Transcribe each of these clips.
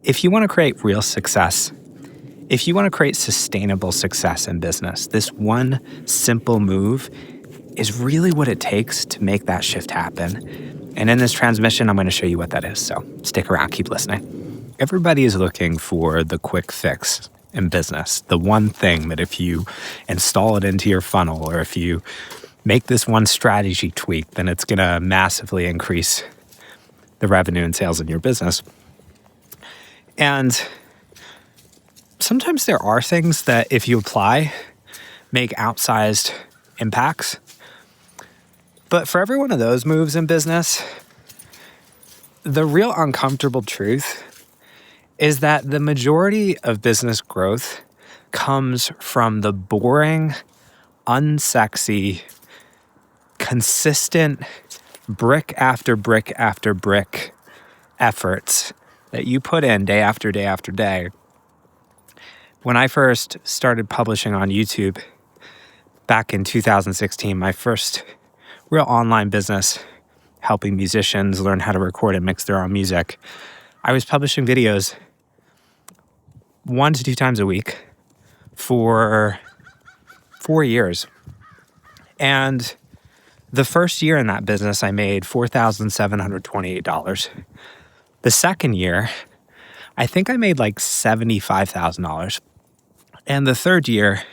If you want to create real success, if you want to create sustainable success in business, this one simple move is really what it takes to make that shift happen. And in this transmission, I'm going to show you what that is. So stick around, keep listening. Everybody is looking for the quick fix in business, the one thing that if you install it into your funnel or if you make this one strategy tweak, then it's going to massively increase the revenue and sales in your business. And sometimes there are things that if you apply, make outsized impacts. But for every one of those moves in business, the real uncomfortable truth is that the majority of business growth comes from the boring, unsexy, consistent brick after brick after brick efforts that you put in day after day after day. When I first started publishing on YouTube back in 2016, my first real online business, helping musicians learn how to record and mix their own music, I was publishing videos 1 to 2 times a week for 4 years. And the first year in that business, I made $4,728. The second year, I think I made like $75,000. And the third year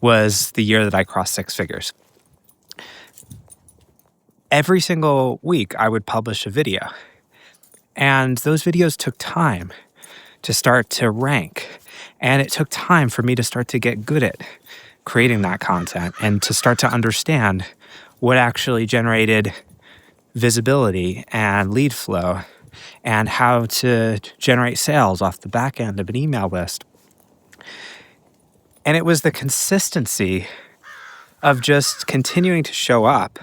was the year that I crossed 6 figures. Every single week, I would publish a video. And those videos took time to start to rank. And it took time for me to start to get good at creating that content and to start to understand what actually generated visibility and lead flow and how to generate sales off the back end of an email list. And it was the consistency of just continuing to show up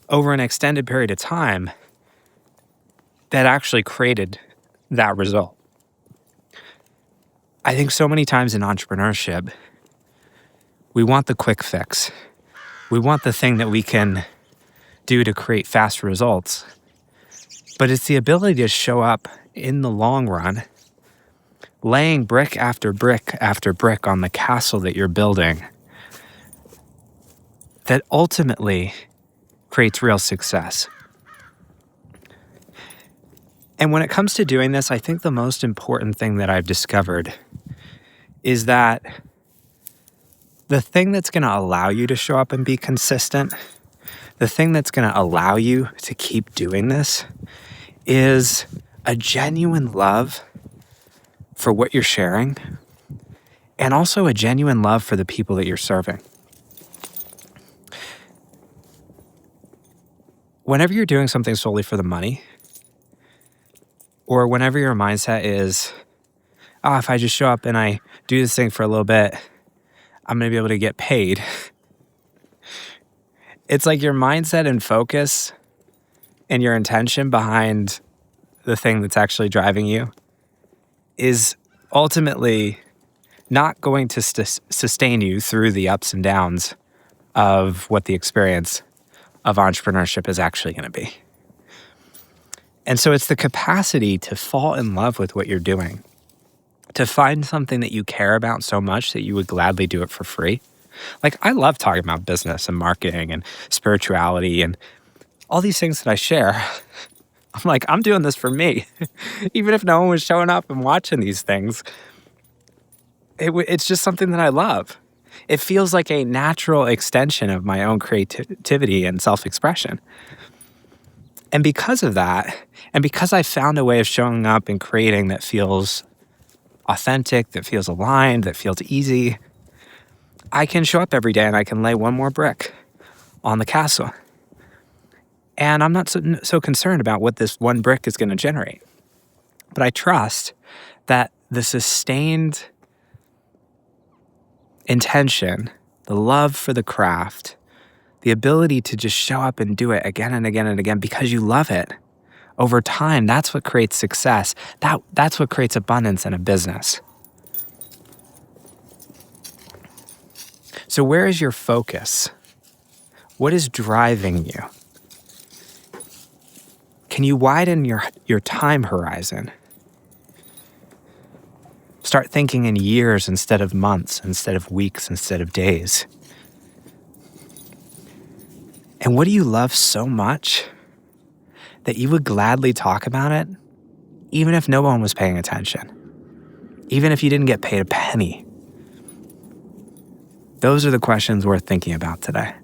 over an extended period of time that actually created that result. I think so many times in entrepreneurship, we want the quick fix. We want the thing that we can do to create fast results. But it's the ability to show up in the long run, laying brick after brick after brick on the castle that you're building, that ultimately creates real success. And when it comes to doing this, I think the most important thing that I've discovered is that the thing that's going to allow you to show up and be consistent, the thing that's going to allow you to keep doing this is a genuine love for what you're sharing and also a genuine love for the people that you're serving. Whenever you're doing something solely for the money, or whenever your mindset is, if I just show up and I do this thing for a little bit, I'm going to be able to get paid. It's like your mindset and focus and your intention behind the thing that's actually driving you is ultimately not going to sustain you through the ups and downs of what the experience of entrepreneurship is actually going to be. And so it's the capacity to fall in love with what you're doing, to find something that you care about so much that you would gladly do it for free. Like, I love talking about business and marketing and spirituality and all these things that I share. I'm like, I'm doing this for me. Even if no one was showing up and watching these things, it's just something that I love. It feels like a natural extension of my own creativity and self-expression. And because of that, and because I found a way of showing up and creating that feels authentic, that feels aligned, that feels easy, I can show up every day and I can lay one more brick on the castle. And I'm not so concerned about what this one brick is going to generate. But I trust that the sustained intention, the love for the craft, the ability to just show up and do it again and again and again because you love it, over time, that's what creates success. That's what creates abundance in a business. So where is your focus? What is driving you? Can you widen your time horizon? start thinking in years instead of months, instead of weeks, instead of days. And what do you love so much that you would gladly talk about it, even if no one was paying attention, even if you didn't get paid a penny? Those are the questions worth thinking about today.